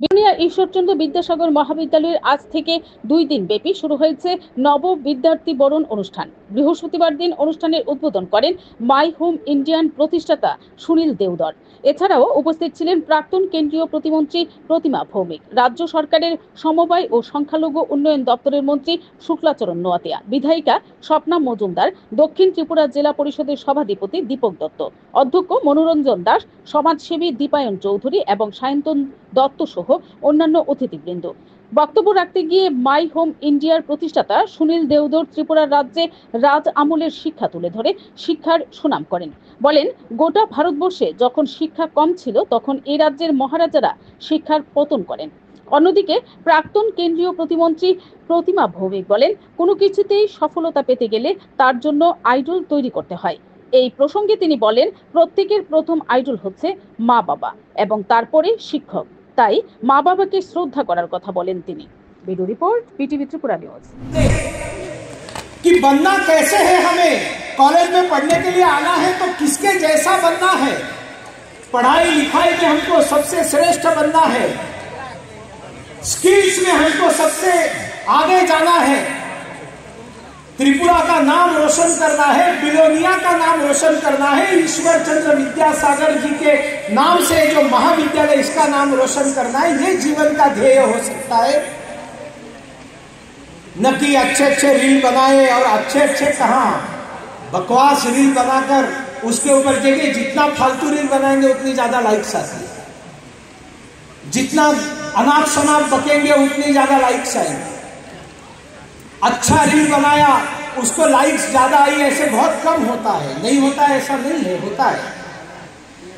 বিলোনিয়া ঈশ্বরচন্দ্র বিদ্যাসাগর মহাবিদ্যালয়ের আজ থেকে 2 দিন ব্যাপী শুরু হয়েছে নব বিদ্যার্থী বরণ অনুষ্ঠান। বৃহস্পতিবার দিন অনুষ্ঠানের উদ্বোধন করেন মাই হোম ইন্ডিয়ান প্রতিষ্ঠাতা সুনীল দেওধর। এছাড়াও উপস্থিত ছিলেন প্রাক্তন কেন্দ্রীয় প্রতিমন্ত্রী প্রতিমা ভৌমিক, রাজ্য সরকারের সমবায় ও সংখ্যালঘু উন্নয়ন দপ্তরের মন্ত্রী শুক্লাচরণ নোয়াতিয়া, বিধায়িকা স্বপ্না মজুমদার, দক্ষিণ ত্রিপুরা জেলা পরিষদের সভাধিপতি দীপক দত্ত, অধ্যক্ষ মনোরঞ্জন দাস, সমাজসেবী দীপায়ন চৌধুরী এবং সায়ন্তন দত্ত সহ অন্যান্য অতিথিবৃন্দ। বক্তব্য রাখতে গিয়ে মাই হোম ইন্ডিয়ার প্রতিষ্ঠাতা সুনীল দেওধর ত্রিপুরা রাজ্যে রাজ আমলের শিক্ষা তুলে ধরে শিক্ষার সুনাম করেন। বলেন, গোটা ভারতবর্ষে যখন শিক্ষা কম ছিল তখন এই রাজ্যের মহারাজারা শিক্ষার পতন করেন। অন্যদিকে প্রাক্তন কেন্দ্রীয় প্রতিমন্ত্রী প্রতিমা ভৌমিক বলেন, কোনো কিছুতেই সফলতা পেতে গেলে তার জন্য আইডল তৈরি করতে হয়। এই প্রসঙ্গে তিনি বলেন, প্রত্যেকের প্রথম আইডল হচ্ছে মা বাবা এবং তারপরে শিক্ষক। তাই মা বাবাকে শ্রদ্ধা করার কথা বলেন তিনি। Video report, PTV Tripura news. कि बनना कैसे है, हमें कॉलेज में पढ़ने के लिए आना है तो किसके जैसा बनना है, पढ़ाई लिखाई में हमको सबसे श्रेष्ठ बनना है, स्किल्स में हमको सबसे आगे जाना है, त्रिपुरा का नाम रोशन करना है, बिलोनिया का नाम रोशन करना है, ईश्वरचंद्र विद्यासागर जी के नाम से जो महाविद्यालय इसका नाम रोशन करना है, ये जीवन का ध्येय हो सकता है। न कि अच्छे अच्छे रील बनाए और अच्छे अच्छे कहां बकवास रील बनाकर उसके ऊपर जगह जितना फालतू रील बनाएंगे उतनी ज्यादा लाइक्स आती है, जितना अनाप शनाप बकेंगे उतनी ज्यादा लाइक्स आएंगे। अच्छा रील बनाया उसको लाइक्स ज्यादा आई ऐसे बहुत कम होता है, नहीं होता है ऐसा नहीं है, होता है।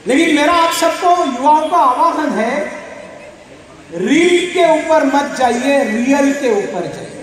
लेकिन मेरा आप सबको युवाओं का आह्वान है, रील के ऊपर मत जाइए, रियल के ऊपर जाइए।